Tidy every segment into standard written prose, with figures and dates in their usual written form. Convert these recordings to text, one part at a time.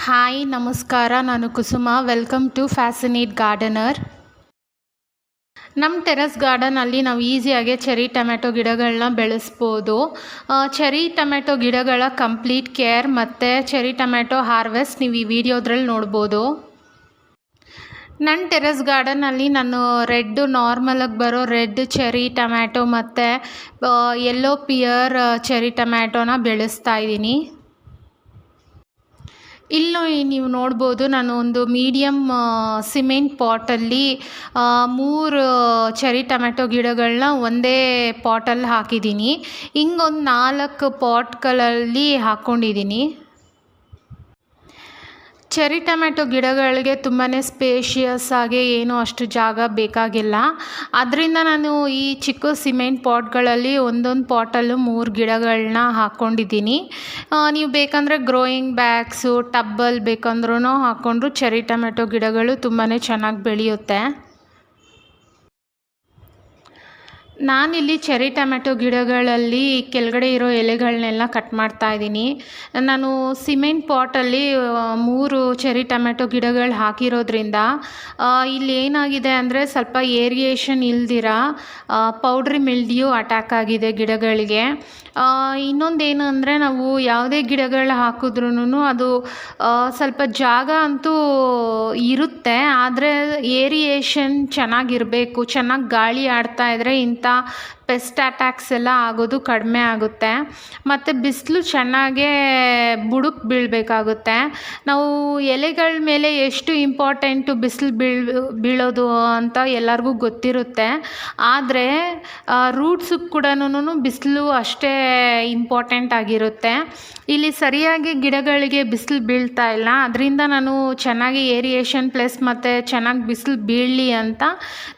Hi ನಮಸ್ಕಾರ, ನಾನು Kusuma. Welcome to fascinate gardener. ನಮ್ಮ ಟೆರೆಸ್ ಗಾರ್ಡನಲ್ಲಿ ನಾವು ಈಸಿಯಾಗಿ ಚೆರಿ ಟೊಮೆಟೊ ಗಿಡಗಳನ್ನ ಬೆಳೆಸ್ಬೋದು. ಚೆರಿ ಟೊಮೆಟೊ ಗಿಡಗಳ ಕಂಪ್ಲೀಟ್ ಕೇರ್ ಮತ್ತು ಚೆರಿ ಟೊಮೆಟೊ ಹಾರ್ವೆಸ್ಟ್ ನೀವು ಈ ವಿಡಿಯೋದ್ರಲ್ಲಿ ನೋಡ್ಬೋದು. ನನ್ನ ಟೆರೆಸ್ ಗಾರ್ಡನಲ್ಲಿ ನಾನು ನಾರ್ಮಲಾಗಿ ಬರೋ ರೆಡ್ ಚೆರಿ ಟೊಮ್ಯಾಟೊ ಮತ್ತು ಯೆಲ್ಲೋ ಪಿಯರ್ ಚೆರಿ ಟೊಮ್ಯಾಟೊನ ಬೆಳೆಸ್ತಾ ಇದ್ದೀನಿ. ಇಲ್ಲಿ ನೀವು ನೋಡ್ಬೋದು, ನಾನು ಒಂದು ಮೀಡಿಯಮ್ ಸಿಮೆಂಟ್ ಪಾಟಲ್ಲಿ 3 ಚೆರಿ ಟೊಮೆಟೊ ಗಿಡಗಳನ್ನ ಒಂದೇ ಪಾಟಲ್ಲಿ ಹಾಕಿದ್ದೀನಿ. ಹಿಂಗೊಂದು 4 ಪಾಟ್ಗಳಲ್ಲಿ ಹಾಕ್ಕೊಂಡಿದ್ದೀನಿ. ಚೆರಿ ಟೊಮೆಟೊ ಗಿಡಗಳಿಗೆ ತುಂಬಾ ಸ್ಪೇಷಿಯಸ್ ಆಗಿ ಏನೂ ಅಷ್ಟು ಜಾಗ ಬೇಕಾಗಿಲ್ಲ. ಅದರಿಂದ ನಾನು ಈ ಚಿಕ್ಕ ಸಿಮೆಂಟ್ ಪಾಟ್ಗಳಲ್ಲಿ ಒಂದೊಂದು ಪಾಟಲ್ಲೂ 3 ಗಿಡಗಳನ್ನ ಹಾಕ್ಕೊಂಡಿದ್ದೀನಿ. ನೀವು ಬೇಕಂದರೆ ಗ್ರೋಯಿಂಗ್ ಬ್ಯಾಗ್ಸು ಟಬ್ಬಲ್ಲಿ ಬೇಕಂದ್ರೂ ಹಾಕ್ಕೊಂಡ್ರು ಚೆರಿ ಟೊಮೆಟೊ ಗಿಡಗಳು ತುಂಬಾ ಚೆನ್ನಾಗಿ ಬೆಳೆಯುತ್ತೆ. ನಾನಿಲ್ಲಿ ಚೆರಿ ಟೊಮೆಟೊ ಗಿಡಗಳಲ್ಲಿ ಕೆಳಗಡೆ ಇರೋ ಎಲೆಗಳನ್ನೆಲ್ಲ ಕಟ್ ಮಾಡ್ತಾ ಇದ್ದೀನಿ. ನಾನು ಸಿಮೆಂಟ್ ಪಾಟಲ್ಲಿ 3 ಚೆರಿ ಟೊಮೆಟೊ ಗಿಡಗಳು ಹಾಕಿರೋದ್ರಿಂದ ಇಲ್ಲಿ ಏನಾಗಿದೆ ಅಂದರೆ ಸ್ವಲ್ಪ ಏರಿಯೇಷನ್ ಇಲ್ದಿರ ಪೌಡ್ರಿ ಮಿಲ್ಡ್ಯೂ ಅಟ್ಯಾಕ್ ಆಗಿದೆ ಗಿಡಗಳಿಗೆ. ಇನ್ನೊಂದೇನು ಅಂದರೆ ನಾವು ಯಾವುದೇ ಗಿಡಗಳು ಹಾಕಿದ್ರೂ ಅದು ಸ್ವಲ್ಪ ಜಾಗ ಅಂತೂ ಇರುತ್ತೆ, ಆದರೆ ಏರಿಯೇಷನ್ ಚೆನ್ನಾಗಿರಬೇಕು. ಚೆನ್ನಾಗಿ ಗಾಳಿ ಆಡ್ತಾ ಇದ್ದರೆ ಇಂಥ ಪೆಸ್ಟ್ ಅಟ್ಯಾಕ್ಸ್ ಎಲ್ಲ ಆಗೋದು ಕಡಿಮೆ ಆಗುತ್ತೆ. ಮತ್ತು ಬಿಸಿಲು ಚೆನ್ನಾಗೇ ಬುಡಕ್ಕೆ ಬೀಳಬೇಕಾಗುತ್ತೆ. ನಾವು ಎಲೆಗಳ ಮೇಲೆ ಎಷ್ಟು ಇಂಪಾರ್ಟೆಂಟು ಬಿಸಿಲು ಬೀಳೋದು ಅಂತ ಎಲ್ಲರಿಗೂ ಗೊತ್ತಿರುತ್ತೆ, ಆದರೆ ರೂಟ್ಸಿಗೆ ಕೂಡ ಬಿಸಿಲು ಅಷ್ಟೇ ಇಂಪಾರ್ಟೆಂಟ್ ಆಗಿರುತ್ತೆ. ಇಲ್ಲಿ ಸರಿಯಾಗಿ ಗಿಡಗಳಿಗೆ ಬಿಸಿಲು ಬೀಳ್ತಾ ಇಲ್ಲ, ಅದರಿಂದ ನಾನು ಚೆನ್ನಾಗಿ ಏರಿಯೇಷನ್ ಪ್ಲಸ್ ಮತ್ತು ಚೆನ್ನಾಗಿ ಬಿಸಿಲು ಬೀಳಲಿ ಅಂತ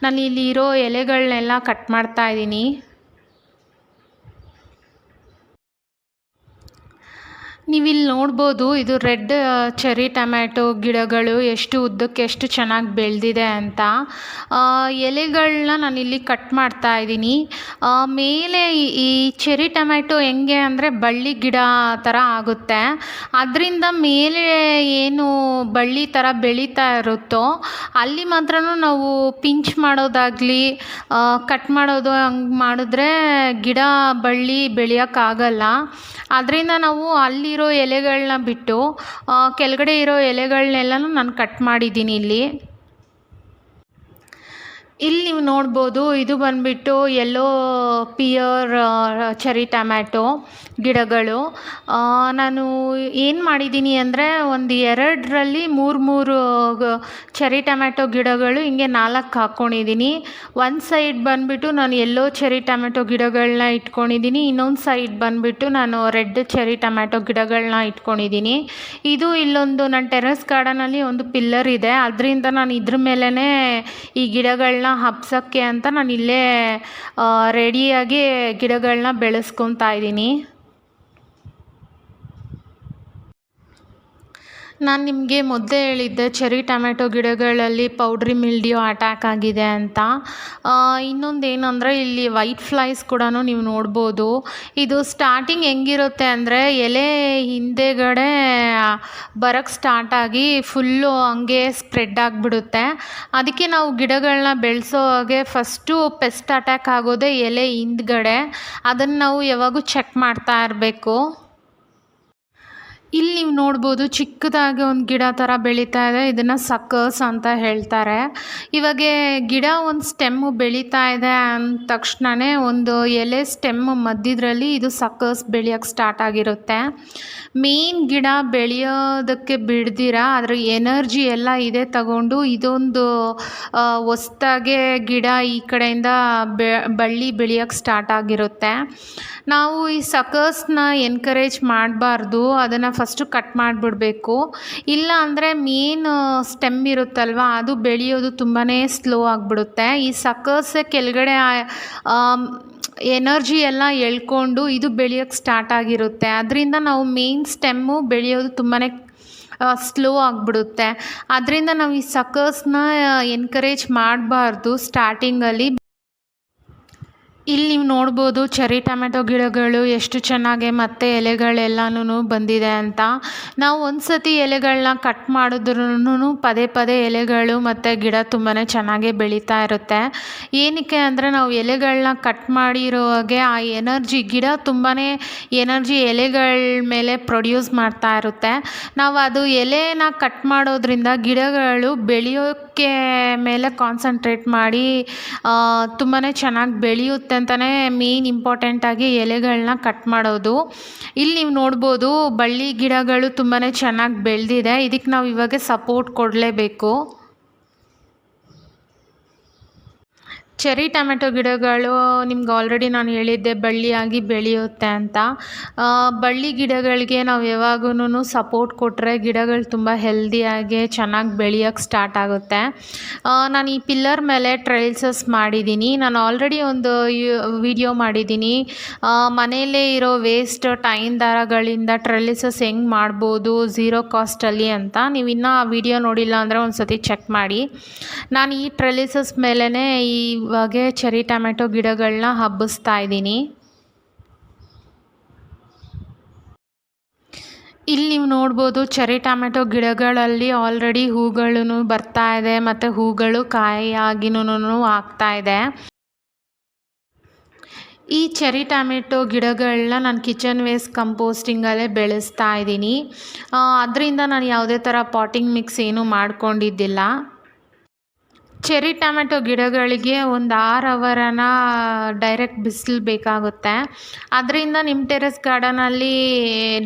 ನಾನು ಇಲ್ಲಿ ಇರೋ ಎಲೆಗಳನ್ನೆಲ್ಲ ಕಟ್ ಮಾಡ್ತಾ ಇದ್ದೀನಿ. ನೀವಿಲ್ಲಿ ನೋಡ್ಬೋದು, ಇದು ರೆಡ್ ಚೆರಿ ಟೊಮ್ಯಾಟೊ ಗಿಡಗಳು ಎಷ್ಟು ಉದ್ದಕ್ಕೆ ಎಷ್ಟು ಚೆನ್ನಾಗಿ ಬೆಳೆದಿದೆ ಅಂತ. ಎಲೆಗಳನ್ನ ನಾನಿಲ್ಲಿ ಕಟ್ ಮಾಡ್ತಾ ಇದ್ದೀನಿ. ಮೇಲೆ ಈ ಚೆರಿ ಟೊಮ್ಯಾಟೊ ಹೆಂಗೆ ಅಂದರೆ ಬಳ್ಳಿ ಗಿಡ ಥರ ಆಗುತ್ತೆ. ಅದರಿಂದ ಮೇಲೆ ಏನು ಬಳ್ಳಿ ಥರ ಬೆಳೀತಾ ಇರುತ್ತೋ ಅಲ್ಲಿ ಮಾತ್ರ ನಾವು ಪಿಂಚ್ ಮಾಡೋದಾಗಲಿ ಕಟ್ ಮಾಡೋದು ಹಂಗೆ ಮಾಡಿದ್ರೆ ಗಿಡ ಬಳ್ಳಿ ಬೆಳೆಯೋಕ್ಕಾಗಲ್ಲ. ಅದರಿಂದ ನಾವು ಅಲ್ಲಿರೋ ಎಲೆಗಳನ್ನ ಬಿಟ್ಟು ಕೆಳಗಡೆ ಇರೋ ಎಲೆಗಳನ್ನೆಲ್ಲನೂ ನಾನು ಕಟ್ ಮಾಡಿದ್ದೀನಿ. ಇಲ್ಲಿ ನೀವು ನೋಡ್ಬೋದು, ಇದು ಬಂದುಬಿಟ್ಟು ಯೆಲ್ಲೋ ಪಿಯರ್ ಚೆರಿ ಟೊಮ್ಯಾಟೊ ಗಿಡಗಳು. ನಾನು ಏನು ಮಾಡಿದ್ದೀನಿ ಅಂದರೆ ಒಂದು 2ರಲ್ಲಿ 3 ಚೆರಿ ಟೊಮ್ಯಾಟೊ ಗಿಡಗಳು ಹಿಂಗೆ 4 ಹಾಕ್ಕೊಂಡಿದ್ದೀನಿ. ಒಂದು ಸೈಡ್ ಬಂದುಬಿಟ್ಟು ನಾನು ಯೆಲ್ಲೋ ಚೆರಿ ಟೊಮ್ಯಾಟೊ ಗಿಡಗಳನ್ನ ಇಟ್ಕೊಂಡಿದ್ದೀನಿ, ಇನ್ನೊಂದು ಸೈಡ್ ಬಂದುಬಿಟ್ಟು ನಾನು ರೆಡ್ ಚೆರಿ ಟೊಮ್ಯಾಟೊ ಗಿಡಗಳನ್ನ ಇಟ್ಕೊಂಡಿದ್ದೀನಿ. ಇದು ಇಲ್ಲೊಂದು ನನ್ನ ಟೆರೆಸ್ ಗಾರ್ಡನಲ್ಲಿ ಒಂದು ಪಿಲ್ಲರ್ ಇದೆ, ಅದರಿಂದ ನಾನು ಇದ್ರ ಮೇಲೇ ಈ ಗಿಡಗಳನ್ನ ಹಬ್ಸೋಕ್ಕೆ ಅಂತ ನಾನು ಇಲ್ಲೇ ರೆಡಿಯಾಗಿ ಗಿಡಗಳನ್ನ ಬೆಳೆಸ್ಕೊತಾ ಇದ್ದೀನಿ. ನಾನು ನಿಮಗೆ ಮೊದಲೇ ಹೇಳಿದ್ದೆ ಚೆರಿ ಟೊಮ್ಯಾಟೊ ಗಿಡಗಳಲ್ಲಿ ಪೌಡ್ರಿ ಮಿಲ್ಡ್ಯೂ ಅಟ್ಯಾಕ್ ಆಗಿದೆ ಅಂತ. ಇನ್ನೊಂದೇನೆಂದರೆ ಇಲ್ಲಿ ವೈಟ್ ಫ್ಲೈಸ್ ಕೂಡ ನೀವು ನೋಡ್ಬೋದು. ಇದು ಸ್ಟಾರ್ಟಿಂಗ್ ಹೆಂಗಿರುತ್ತೆ ಅಂದರೆ ಎಲೆ ಹಿಂದೆಗಡೆ ಬರೋಕ್ಕೆ ಸ್ಟಾರ್ಟ್ ಆಗಿ ಫುಲ್ಲು ಹಂಗೆ ಸ್ಪ್ರೆಡ್ ಆಗಿಬಿಡುತ್ತೆ. ಅದಕ್ಕೆ ನಾವು ಗಿಡಗಳನ್ನ ಬೆಳೆಸೋ ಹಾಗೆ ಫಸ್ಟು ಪೆಸ್ಟ್ ಅಟ್ಯಾಕ್ ಆಗೋದೇ ಎಲೆ ಹಿಂದ್ಗಡೆ, ಅದನ್ನು ನಾವು ಯಾವಾಗೂ ಚೆಕ್ ಮಾಡ್ತಾ ಇರಬೇಕು. ಇಲ್ಲಿ ನೀವು ನೋಡ್ಬೋದು, ಚಿಕ್ಕದಾಗಿ ಒಂದು ಗಿಡ ಥರ ಬೆಳೀತಾ ಇದೆ. ಇದನ್ನು ಸಕ್ಕರ್ಸ್ ಅಂತ ಹೇಳ್ತಾರೆ. ಇವಾಗ ಗಿಡ ಒಂದು ಸ್ಟೆಮ್ಮು ಬೆಳೀತಾ ಇದೆ ಅಂದ ತಕ್ಷಣವೇ ಒಂದು ಎಲೆ ಸ್ಟೆಮ್ ಮಧ್ಯದ್ರಲ್ಲಿ ಇದು ಸಕ್ಕರ್ಸ್ ಬೆಳೆಯೋಕ್ಕೆ ಸ್ಟಾರ್ಟ್ ಆಗಿರುತ್ತೆ. ಮೇನ್ ಗಿಡ ಬೆಳೆಯೋದಕ್ಕೆ ಬಿಡ್ದಿರ ಅದರ ಎನರ್ಜಿ ಎಲ್ಲ ಇದೆ ತಗೊಂಡು ಇದೊಂದು ಹೊಸ್ದಾಗೆ ಗಿಡ ಈ ಕಡೆಯಿಂದ ಬಳ್ಳಿ ಬೆಳೆಯೋಕ್ಕೆ ಸ್ಟಾರ್ಟ್ ಆಗಿರುತ್ತೆ. ನಾವು ಈ ಸಕ್ಕರ್ಸ್ನ ಎನ್ಕರೇಜ್ ಮಾಡಬಾರ್ದು, ಅದನ್ನು ಫಸ್ಟು ಕಟ್ ಮಾಡಿಬಿಡ್ಬೇಕು. ಇಲ್ಲ ಅಂದರೆ ಮೇನ್ ಸ್ಟೆಮ್ ಇರುತ್ತಲ್ವ ಅದು ಬೆಳೆಯೋದು ತುಂಬಾ ಸ್ಲೋ ಆಗಿಬಿಡುತ್ತೆ. ಈ ಸಕ್ಕರ್ಸೇ ಕೆಳಗಡೆ ಎನರ್ಜಿ ಎಲ್ಲ ಎಳ್ಕೊಂಡು ಇದು ಬೆಳೆಯೋಕ್ಕೆ ಸ್ಟಾರ್ಟ್ ಆಗಿರುತ್ತೆ. ಅದರಿಂದ ನಾವು ಮೇನ್ ಸ್ಟೆಮ್ಮು ಬೆಳೆಯೋದು ತುಂಬಾ ಸ್ಲೋ ಆಗಿಬಿಡುತ್ತೆ. ಅದರಿಂದ ನಾವು ಈ ಸಕ್ಕರ್ಸ್ನ ಎನ್ಕರೇಜ್ ಮಾಡಬಾರ್ದು ಸ್ಟಾರ್ಟಿಂಗಲ್ಲಿ. ಇಲ್ಲಿ ನೀವು ನೋಡ್ಬೋದು ಚೆರ್ರಿ ಟೊಮೆಟೊ ಗಿಡಗಳು ಎಷ್ಟು ಚೆನ್ನಾಗಿ ಮತ್ತೆ ಎಲೆಗಳೆಲ್ಲನೂ ಬಂದಿದೆ ಅಂತ. ನಾವು ಒಂದು ಸತಿ ಎಲೆಗಳನ್ನ ಕಟ್ ಮಾಡಿದ್ರೂ ಪದೇ ಪದೇ ಎಲೆಗಳು ಮತ್ತು ಗಿಡ ತುಂಬಾ ಚೆನ್ನಾಗೇ ಬೆಳೀತಾ ಇರುತ್ತೆ. ಏನಕ್ಕೆ ಅಂದರೆ ನಾವು ಎಲೆಗಳನ್ನ ಕಟ್ ಮಾಡಿರುವಾಗೆ ಆ ಎನರ್ಜಿ ಗಿಡ ತುಂಬಾ ಎನರ್ಜಿ ಎಲೆಗಳ ಮೇಲೆ ಪ್ರೊಡ್ಯೂಸ್ ಮಾಡ್ತಾ ಇರುತ್ತೆ. ನಾವು ಅದು ಎಲೆನ ಕಟ್ ಮಾಡೋದ್ರಿಂದ ಗಿಡಗಳು ಬೆಳೆಯೋಕ್ಕೆ ಮೇಲೆ ಕಾನ್ಸಂಟ್ರೇಟ್ ಮಾಡಿ ತುಂಬಾ ಚೆನ್ನಾಗಿ ಬೆಳೆಯುತ್ತೆ ಅಂತಲೇ ಮೇನ್ ಇಂಪಾರ್ಟೆಂಟಾಗಿ ಎಲೆಗಳನ್ನ ಕಟ್ ಮಾಡೋದು. ಇಲ್ಲಿ ನೀವು ನೋಡ್ಬೋದು ಬಳ್ಳಿ ಗಿಡಗಳು ತುಂಬಾ ಚೆನ್ನಾಗಿ ಬೆಳೆದಿದೆ. ಇದಕ್ಕೆ ನಾವು ಇವಾಗ ಸಪೋರ್ಟ್ ಕೊಡಲೇಬೇಕು. ಚೆರ್ರಿ ಟೊಮೆಟೊ ಗಿಡಗಳು ನಿಮ್ಗೆ ಆಲ್ರೆಡಿ ನಾನು ಹೇಳಿದ್ದೆ ಬಳ್ಳಿಯಾಗಿ ಬೆಳೆಯುತ್ತೆ ಅಂತ. ಬಳ್ಳಿ ಗಿಡಗಳಿಗೆ ನಾವು ಯಾವಾಗೂನು ಸಪೋರ್ಟ್ ಕೊಟ್ಟರೆ ಗಿಡಗಳು ತುಂಬ ಹೆಲ್ದಿಯಾಗಿ ಚೆನ್ನಾಗಿ ಬೆಳೆಯೋಕ್ಕೆ ಸ್ಟಾರ್ಟ್ ಆಗುತ್ತೆ. ನಾನು ಈ ಪಿಲ್ಲರ್ ಮೇಲೆ ಟ್ರೈಲ್ಸಸ್ ಮಾಡಿದ್ದೀನಿ. ನಾನು ಆಲ್ರೆಡಿ ಒಂದು ವಿಡಿಯೋ ಮಾಡಿದ್ದೀನಿ, ಮನೆಯಲ್ಲೇ ಇರೋ ವೇಸ್ಟ್ ಟೈನ್ ದಾರಗಳಿಂದ ಟ್ರೈಲ್ಸಸ್ ಹೆಂಗೆ ಮಾಡ್ಬೋದು ಝೀರೋ ಕಾಸ್ಟಲ್ಲಿ ಅಂತ. ನೀವು ಇನ್ನೂ ಆ ವಿಡಿಯೋ ನೋಡಿಲ್ಲ ಅಂದರೆ ಒಂದು ಸತಿ ಚೆಕ್ ಮಾಡಿ. ನಾನು ಈ ಟ್ರೈಲ್ಸಸ್ ಮೇಲೇ ಇವಾಗೆ ಚೆರ್ರಿ ಟೊಮೆಟೊ ಗಿಡಗಳನ್ನ ಹಬ್ಬಿಸ್ತಾ ಇದ್ದೀನಿ. ಇಲ್ಲಿ ನೀವು ನೋಡ್ಬೋದು ಚೆರ್ರಿ ಟೊಮೆಟೊ ಗಿಡಗಳಲ್ಲಿ ಆಲ್ರೆಡಿ ಹೂಗಳೂ ಬರ್ತಾ ಇದೆ ಮತ್ತು ಹೂಗಳು ಕಾಯಿಯಾಗಿನೂ ಆಗ್ತಾ ಇದೆ. ಈ ಚೆರ್ರಿ ಟೊಮೆಟೊ ಗಿಡಗಳನ್ನ ನಾನು ಕಿಚನ್ ವೇಸ್ಟ್ ಕಂಪೋಸ್ಟಿಂಗಲ್ಲೇ ಬೆಳೆಸ್ತಾ ಇದ್ದೀನಿ. ಅದರಿಂದ ನಾನು ಯಾವುದೇ ಥರ ಪಾಟಿಂಗ್ ಮಿಕ್ಸ್ ಏನೂ ಮಾಡ್ಕೊಂಡಿದ್ದಿಲ್ಲ. ಚೆರ್ರಿ ಟೊಮೆಟೊ ಗಿಡಗಳಿಗೆ ಒಂದು 6 ಅವರನ ಡೈರೆಕ್ಟ್ ಬಿಸಿಲು ಬೇಕಾಗುತ್ತೆ. ಅದರಿಂದ ನಿಮ್ಮ ಟೆರೆಸ್ ಗಾರ್ಡನಲ್ಲಿ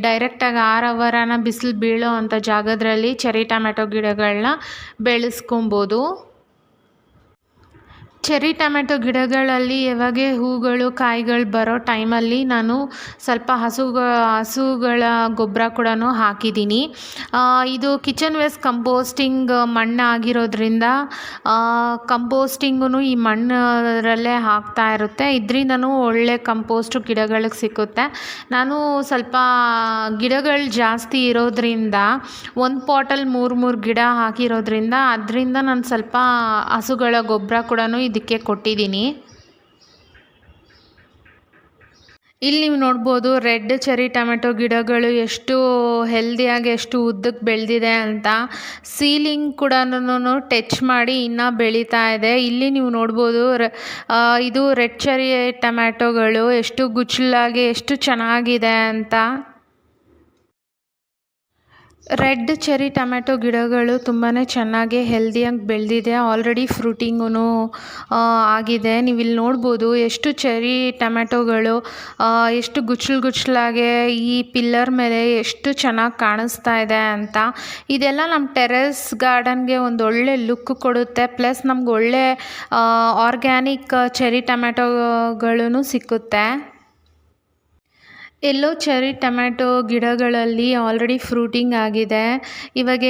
ಡೈರೆಕ್ಟಾಗಿ 6 ಅವರನ ಬಿಸಿಲು ಬೀಳೋ ಅಂಥ ಜಾಗದಲ್ಲಿ ಚೆರ್ರಿ ಟೊಮೆಟೊ ಗಿಡಗಳನ್ನ ಬೆಳೆಸ್ಕೊಬೋದು. ಚೆರ್ರಿ ಟೊಮೆಟೊ ಗಿಡಗಳಲ್ಲಿ ಯಾವಾಗ ಹೂಗಳು ಕಾಯಿಗಳು ಬರೋ ಟೈಮಲ್ಲಿ ನಾನು ಸ್ವಲ್ಪ ಹಸುಗಳ ಗೊಬ್ಬರ ಕೂಡ ಹಾಕಿದ್ದೀನಿ. ಇದು ಕಿಚನ್ ವೇಸ್ಟ್ ಕಂಪೋಸ್ಟಿಂಗ್ ಮಣ್ಣು ಆಗಿರೋದ್ರಿಂದ ಕಂಪೋಸ್ಟಿಂಗೂ ಈ ಮಣ್ಣರಲ್ಲೇ ಹಾಕ್ತಾ ಇರುತ್ತೆ. ಇದರಿಂದನೂ ಒಳ್ಳೆ ಕಂಪೋಸ್ಟು ಗಿಡಗಳಿಗೆ ಸಿಕ್ಕುತ್ತೆ. ನಾನು ಸ್ವಲ್ಪ ಗಿಡಗಳು ಜಾಸ್ತಿ ಇರೋದ್ರಿಂದ ಒಂದು ಪಾಟಲ್ಲಿ 3 ಗಿಡ ಹಾಕಿರೋದ್ರಿಂದ ಅದರಿಂದ ನಾನು ಸ್ವಲ್ಪ ಹಸುಗಳ ಗೊಬ್ಬರ ಕೂಡ ಇದಕ್ಕೆ ಕೊಟ್ಟಿದ್ದೀನಿ. ಇಲ್ಲಿ ನೀವು ನೋಡ್ಬೋದು ರೆಡ್ ಚೆರ್ರಿ ಟೊಮೆಟೊ ಗಿಡಗಳು ಎಷ್ಟು ಹೆಲ್ದಿಯಾಗಿ ಎಷ್ಟು ಉದ್ದಕ್ಕೆ ಬೆಳೆದಿದೆ ಅಂತ. ಸೀಲಿಂಗ್ ಕೂಡ ಟಚ್ ಮಾಡಿ ಇನ್ನೂ ಬೆಳೀತಾ ಇದೆ. ಇಲ್ಲಿ ನೀವು ನೋಡ್ಬೋದು ಇದು ರೆಡ್ ಚೆರ್ರಿ ಟೊಮ್ಯಾಟೊಗಳು ಎಷ್ಟು ಗುಚ್ಚಲಾಗಿ ಎಷ್ಟು ಚೆನ್ನಾಗಿದೆ ಅಂತ. ರೆಡ್ ಚೆರ್ರಿ ಟೊಮೆಟೊ ಗಿಡಗಳು ತುಂಬಾ ಚೆನ್ನಾಗಿ ಹೆಲ್ದಿಯಾಗಿ ಬೆಳೆದಿದೆ. ಆಲ್ರೆಡಿ ಫ್ರೂಟಿಂಗೂ ಆಗಿದೆ. ನೀವು ಇಲ್ಲಿ ನೋಡ್ಬೋದು ಎಷ್ಟು ಚೆರ್ರಿ ಟೊಮೆಟೊಗಳು ಎಷ್ಟು ಗುಚ್ಚಲಾಗಿ ಈ ಪಿಲ್ಲರ್ ಮೇಲೆ ಎಷ್ಟು ಚೆನ್ನಾಗಿ ಕಾಣಿಸ್ತಾ ಇದೆ ಅಂತ. ಇದೆಲ್ಲ ನಮ್ಮ ಟೆರೆಸ್ ಗಾರ್ಡನ್ಗೆ ಒಂದು ಒಳ್ಳೆ ಲುಕ್ ಕೊಡುತ್ತೆ. ಪ್ಲಸ್ ನಮ್ಗೆ ಒಳ್ಳೆ ಆರ್ಗ್ಯಾನಿಕ್ ಚೆರ್ರಿ ಟೊಮೆಟೊಗಳೂ ಸಿಕ್ಕುತ್ತೆ. ಎಲ್ಲೋ ಚೆರ್ರಿ ಟೊಮೆಟೊ ಗಿಡಗಳಲ್ಲಿ ಆಲ್ರೆಡಿ ಫ್ರೂಟಿಂಗ್ ಆಗಿದೆ. ಇವಾಗ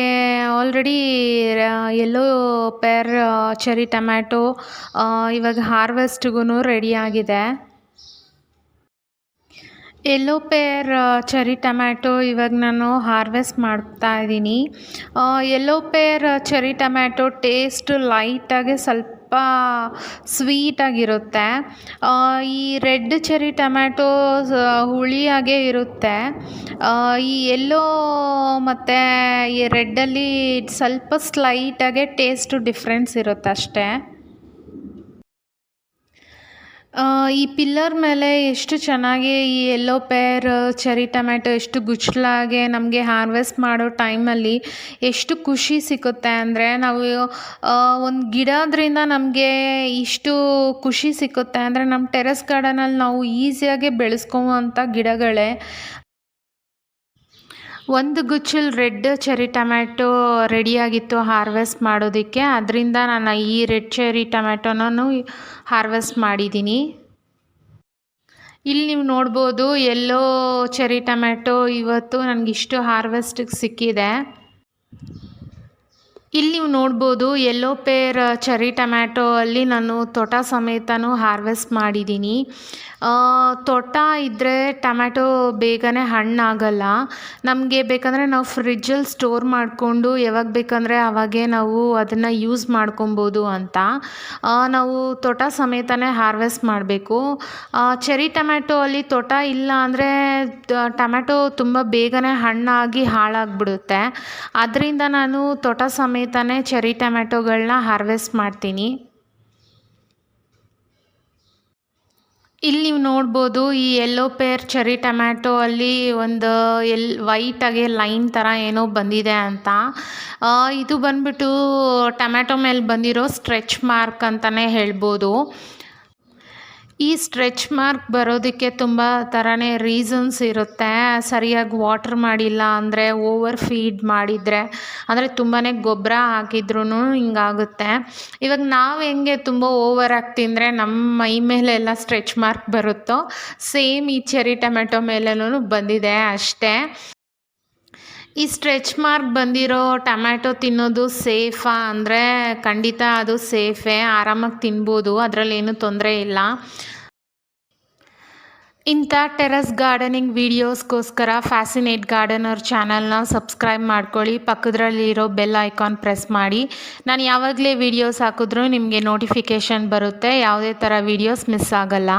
ಆಲ್ರೆಡಿ ಎಲ್ಲೋ ಪೇರ್ ಚೆರ್ರಿ ಟೊಮ್ಯಾಟೊ ಇವಾಗ ಹಾರ್ವೆಸ್ಟ್ಗೂ ರೆಡಿ ಆಗಿದೆ. ಎಲ್ಲೋ ಪೇರ್ ಚೆರ್ರಿ ಟೊಮ್ಯಾಟೊ ಇವಾಗ ನಾನು ಹಾರ್ವೆಸ್ಟ್ ಮಾಡ್ತಾ ಇದ್ದೀನಿ. ಎಲ್ಲೋ ಪೇರ್ ಚೆರ್ರಿ ಟೊಮ್ಯಾಟೊ ಟೇಸ್ಟ್ ಲೈಟಾಗಿ ಸ್ವಲ್ಪ ಸ್ವೀಟಾಗಿರುತ್ತೆ. ಈ ರೆಡ್ ಚೆರ್ರಿ ಟೊಮ್ಯಾಟೊ ಹುಳಿಯಾಗೇ ಇರುತ್ತೆ. ಈ ಎಲ್ಲೋ ಮತ್ತು ಈ ರೆಡ್ಡಲ್ಲಿ ಸ್ವಲ್ಪ ಸ್ಲೈಟಾಗೆ ಟೇಸ್ಟು ಡಿಫ್ರೆನ್ಸ್ ಇರುತ್ತೆ ಅಷ್ಟೇ. ಈ ಪಿಲ್ಲರ್ ಮೇಲೆ ಎಷ್ಟು ಚೆನ್ನಾಗಿ ಈ ಎಲ್ಲೋ ಪೇರ್ ಚೆರ್ರಿ ಟೊಮ್ಯಾಟೊ ಎಷ್ಟು ಗುಚ್ಚಲಾಗಿ ನಮಗೆ ಹಾರ್ವೆಸ್ಟ್ ಮಾಡೋ ಟೈಮಲ್ಲಿ ಎಷ್ಟು ಖುಷಿ ಸಿಕ್ಕುತ್ತೆ ಅಂದರೆ, ನಾವು ಒಂದು ಗಿಡದಿಂದ ನಮಗೆ ಇಷ್ಟು ಖುಷಿ ಸಿಕ್ಕುತ್ತೆ ಅಂದರೆ ನಮ್ಮ ಟೆರೆಸ್ ಗಾರ್ಡನಲ್ಲಿ ನಾವು ಈಸಿಯಾಗಿ ಬೆಳೆಸ್ಕೊಳ್ಳುವಂಥ ಗಿಡಗಳೇ. ಒಂದು ಗುಚ್ಚಲ್ ರೆಡ್ ಚೆರ್ರಿ ಟೊಮ್ಯಾಟೊ ರೆಡಿಯಾಗಿತ್ತು ಹಾರ್ವೆಸ್ಟ್ ಮಾಡೋದಕ್ಕೆ. ಅದರಿಂದ ನಾನು ಈ ರೆಡ್ ಚೆರ್ರಿ ಟೊಮ್ಯಾಟೊನೂ ಹಾರ್ವೆಸ್ಟ್ ಮಾಡಿದ್ದೀನಿ. ಇಲ್ಲಿ ನೀವು ನೋಡ್ಬೋದು ಎಲ್ಲೋ ಚೆರ್ರಿ ಟೊಮ್ಯಾಟೊ ಇವತ್ತು ನನಗಿಷ್ಟು ಹಾರ್ವೆಸ್ಟಿಗೆ ಸಿಕ್ಕಿದೆ. ಇಲ್ಲಿ ನೀವು ನೋಡ್ಬೋದು ಯೆಲ್ಲೋ ಪೇರ್ ಚೆರ್ರಿ ಟೊಮ್ಯಾಟೊ ಅಲ್ಲಿ ನಾನು ತೋಟ ಸಮೇತನೂ ಹಾರ್ವೆಸ್ಟ್ ಮಾಡಿದ್ದೀನಿ. ತೋಟ ಇದ್ದರೆ ಟೊಮ್ಯಾಟೊ ಬೇಗನೆ ಹಣ್ಣಾಗಲ್ಲ. ನಮಗೆ ಬೇಕಂದರೆ ನಾವು ಫ್ರಿಡ್ಜಲ್ಲಿ ಸ್ಟೋರ್ ಮಾಡಿಕೊಂಡು ಯಾವಾಗ ಬೇಕಂದರೆ ಆವಾಗೇ ನಾವು ಅದನ್ನು ಯೂಸ್ ಮಾಡ್ಕೊಬೋದು ಅಂತ. ನಾವು ತೋಟ ಸಮೇತನೇ ಹಾರ್ವೆಸ್ಟ್ ಮಾಡಬೇಕು. ಚೆರ್ರಿ ಟೊಮ್ಯಾಟೊ ಅಲ್ಲಿ ತೋಟ ಇಲ್ಲ ಅಂದರೆ ಟೊಮ್ಯಾಟೊ ತುಂಬ ಬೇಗನೆ ಹಣ್ಣಾಗಿ ಹಾಳಾಗಿಬಿಡುತ್ತೆ. ಅದರಿಂದ ನಾನು ತೋಟ ಸಮೇತನೇ ಚೆರ್ರಿ ಟೊಮ್ಯಾಟೊಗಳನ್ನ ಹಾರ್ವೆಸ್ಟ್ ಮಾಡ್ತೀನಿ. ಇಲ್ಲಿ ನೀವು ನೋಡ್ಬೋದು ಈ ಯೆಲ್ಲೋ ಪೇರ್ ಚೆರ್ರಿ ಟೊಮ್ಯಾಟೊ ಅಲ್ಲಿ ಒಂದು ವೈಟಾಗಿ ಲೈನ್ ಥರ ಏನೋ ಬಂದಿದೆ ಅಂತ. ಇದು ಬಂದ್ಬಿಟ್ಟು ಟೊಮ್ಯಾಟೊ ಮೇಲೆ ಬಂದಿರೋ ಸ್ಟ್ರೆಚ್ ಮಾರ್ಕ್ ಅಂತಲೇ ಹೇಳ್ಬೋದು. ಈ ಸ್ಟ್ರೆಚ್ ಮಾರ್ಕ್ ಬರೋದಕ್ಕೆ ತುಂಬ ಥರನೇ ರೀಸನ್ಸ್ ಇರುತ್ತೆ. ಸರಿಯಾಗಿ ವಾಟ್ರ್ ಮಾಡಿಲ್ಲ ಅಂದರೆ, ಓವರ್ ಫೀಡ್ ಮಾಡಿದರೆ, ಅಂದರೆ ತುಂಬಾ ಗೊಬ್ಬರ ಹಾಕಿದ್ರೂ ಹಿಂಗಾಗುತ್ತೆ. ಇವಾಗ ನಾವು ಹೆಂಗೆ ತುಂಬ ಓವರಾಗಿ ತಿಂದರೆ ನಮ್ಮ ಮೈ ಮೇಲೆಲ್ಲ ಸ್ಟ್ರೆಚ್ ಮಾರ್ಕ್ ಬರುತ್ತೋ, ಸೇಮ್ ಈ ಚೆರ್ರಿ ಟೊಮ್ಯಾಟೊ ಮೇಲೆನೂ ಬಂದಿದೆ ಅಷ್ಟೇ. ಈ ಸ್ಟ್ರೆಚ್ ಮಾರ್ಕ್ ಬಂದಿರೋ ಟೊಮ್ಯಾಟೊ ತಿನ್ನೋದು ಸೇಫಾ ಅಂದರೆ ಖಂಡಿತ ಅದು ಸೇಫೇ, ಆರಾಮಾಗಿ ತಿನ್ಬೋದು, ಅದರಲ್ಲೇನು ತೊಂದರೆ ಇಲ್ಲ. ಇಂಥ ಟೆರಸ್ ಗಾರ್ಡನಿಂಗ್ ವೀಡಿಯೋಸ್ಗೋಸ್ಕರ ಫ್ಯಾಸಿನೇಟ್ ಗಾರ್ಡನರ್ ಚಾನಲ್ನ ಸಬ್ಸ್ಕ್ರೈಬ್ ಮಾಡ್ಕೊಳ್ಳಿ. ಪಕ್ಕದಲ್ಲಿರೋ ಬೆಲ್ ಐಕಾನ್ ಪ್ರೆಸ್ ಮಾಡಿ. ನಾನು ಯಾವಾಗಲೇ ವೀಡಿಯೋಸ್ ಹಾಕಿದ್ರೂ ನಿಮಗೆ ನೋಟಿಫಿಕೇಷನ್ ಬರುತ್ತೆ, ಯಾವುದೇ ಥರ ವೀಡಿಯೋಸ್ ಮಿಸ್ ಆಗಲ್ಲ.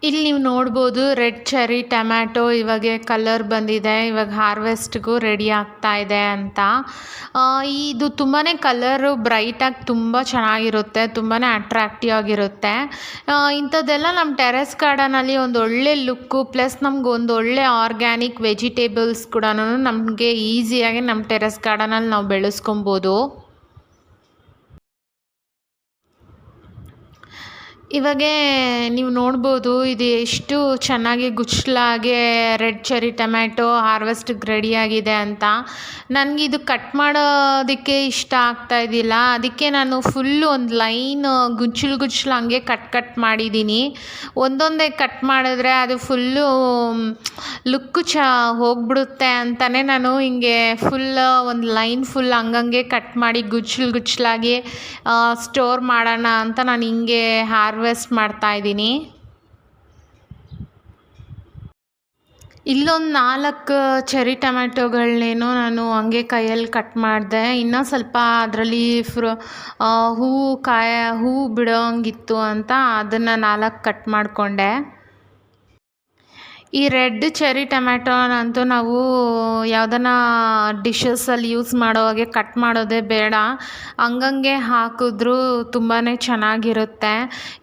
ಇಲ್ಲಿ ನೀವು ನೋಡ್ಬೋದು ರೆಡ್ ಚೆರ್ರಿ ಟೊಮ್ಯಾಟೊ ಇವಾಗ ಕಲರ್ ಬಂದಿದೆ, ಇವಾಗ ಹಾರ್ವೆಸ್ಟ್ಗೂ ರೆಡಿ ಆಗ್ತಾ ಇದೆ ಅಂತ. ಇದು ತುಂಬಾ ಕಲರು ಬ್ರೈಟಾಗಿ ತುಂಬ ಚೆನ್ನಾಗಿರುತ್ತೆ, ತುಂಬಾ ಅಟ್ರಾಕ್ಟಿವ್ ಆಗಿರುತ್ತೆ. ಇಂಥದ್ದೆಲ್ಲ ನಮ್ಮ ಟೆರೆಸ್ ಗಾರ್ಡನಲ್ಲಿ ಒಂದು ಒಳ್ಳೆ ಲುಕ್ಕು, ಪ್ಲಸ್ ನಮ್ಗೆ ಒಂದು ಒಳ್ಳೆ ಆರ್ಗ್ಯಾನಿಕ್ ವೆಜಿಟೇಬಲ್ಸ್ ಕೂಡ ನಮಗೆ ಈಸಿಯಾಗಿ ನಮ್ಮ ಟೆರೆಸ್ ಗಾರ್ಡನಲ್ಲಿ ನಾವು ಬೆಳೆಸ್ಕೊಬೋದು. ಇವಾಗೇ ನೀವು ನೋಡ್ಬೋದು ಇದು ಎಷ್ಟು ಚೆನ್ನಾಗಿ ಗುಚ್ಚಲಾಗೆ ರೆಡ್ ಚೆರ್ರಿ ಟೊಮ್ಯಾಟೊ ಹಾರ್ವೆಸ್ಟಿಗೆ ರೆಡಿಯಾಗಿದೆ ಅಂತ. ನನಗಿದು ಕಟ್ ಮಾಡೋದಕ್ಕೆ ಇಷ್ಟ ಆಗ್ತಾಯಿದ್ದಿಲ್ಲ, ಅದಕ್ಕೆ ನಾನು ಫುಲ್ಲು ಒಂದು ಲೈನ್ ಗುಚ್ಚಲು ಹಂಗೆ ಕಟ್ ಮಾಡಿದ್ದೀನಿ. ಒಂದೊಂದೇ ಕಟ್ ಮಾಡಿದ್ರೆ ಅದು ಫುಲ್ಲು ಲುಕ್ಕು ಹೋಗ್ಬಿಡುತ್ತೆ ಅಂತಲೇ ನಾನು ಹಿಂಗೆ ಫುಲ್ ಒಂದು ಲೈನ್ ಫುಲ್ ಹಂಗಂಗೆ ಕಟ್ ಮಾಡಿ ಗುಚ್ಚಲಾಗಿ ಸ್ಟೋರ್ ಮಾಡೋಣ ಅಂತ ನಾನು ಹಿಂಗೆ ಹಾರ್ವೆಸ್ಟ್ ಮಾಡ್ತಾಯಿದ್ದೀನಿ. ಇಲ್ಲೊಂದು 4 ಚೆರ್ರಿ ಟೊಮ್ಯಾಟೊಗಳನ್ನೇನೋ ನಾನು ಹಂಗೆ ಕೈಯಲ್ಲಿ ಕಟ್ ಮಾಡಿದೆ. ಇನ್ನೂ ಸ್ವಲ್ಪ ಅದರಲ್ಲಿ ಹೂವು ಬಿಡೋಂಗಿತ್ತು ಅಂತ ಅದನ್ನು 4 ಕಟ್ ಮಾಡಿಕೊಂಡೆ. ಈ ರೆಡ್ ಚೆರ್ರಿ ಟೊಮ್ಯಾಟೊನಂತೂ ನಾವು ಯಾವುದನ್ನ ಡಿಶಸ್ಸಲ್ಲಿ ಯೂಸ್ ಮಾಡೋ ಹಾಗೆ ಕಟ್ ಮಾಡೋದೇ ಬೇಡ, ಹಂಗಂಗೆ ಹಾಕಿದ್ರೂ ತುಂಬಾ ಚೆನ್ನಾಗಿರುತ್ತೆ.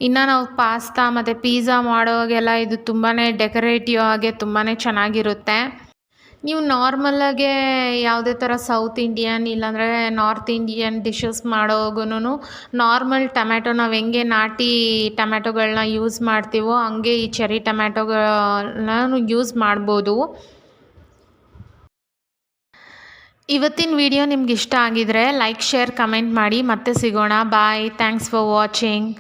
ಇನ್ನು ನಾವು ಪಾಸ್ತಾ ಮತ್ತು ಪಿಜ್ಜಾ ಮಾಡೋವಾಗೆಲ್ಲ ಇದು ತುಂಬಾ ಡೆಕೋರೇಟಿವ್ ಆಗಿ ತುಂಬಾ ಚೆನ್ನಾಗಿರುತ್ತೆ. ನೀವು ನಾರ್ಮಲಾಗೆ ಯಾವುದೇ ಥರ ಸೌತ್ ಇಂಡಿಯನ್ ಇಲ್ಲಾಂದರೆ ನಾರ್ತ್ ಇಂಡಿಯನ್ ಡಿಶಸ್ ಮಾಡೋವಾಗೂ ನಾರ್ಮಲ್ ಟೊಮ್ಯಾಟೊ ನಾವು ಹೆಂಗೆ ನಾಟಿ ಟೊಮ್ಯಾಟೊಗಳನ್ನ ಯೂಸ್ ಮಾಡ್ತೀವೋ ಹಂಗೆ ಈ ಚೆರ್ರಿ ಟೊಮ್ಯಾಟೊಗಳನ್ನ ಯೂಸ್ ಮಾಡ್ಬೋದು. ಇವತ್ತಿನ ವಿಡಿಯೋ ನಿಮ್ಗೆ ಇಷ್ಟ ಆಗಿದರೆ ಲೈಕ್, ಶೇರ್, ಕಮೆಂಟ್ ಮಾಡಿ. ಮತ್ತೆ ಸಿಗೋಣ. ಬಾಯ್. Thanks for watching.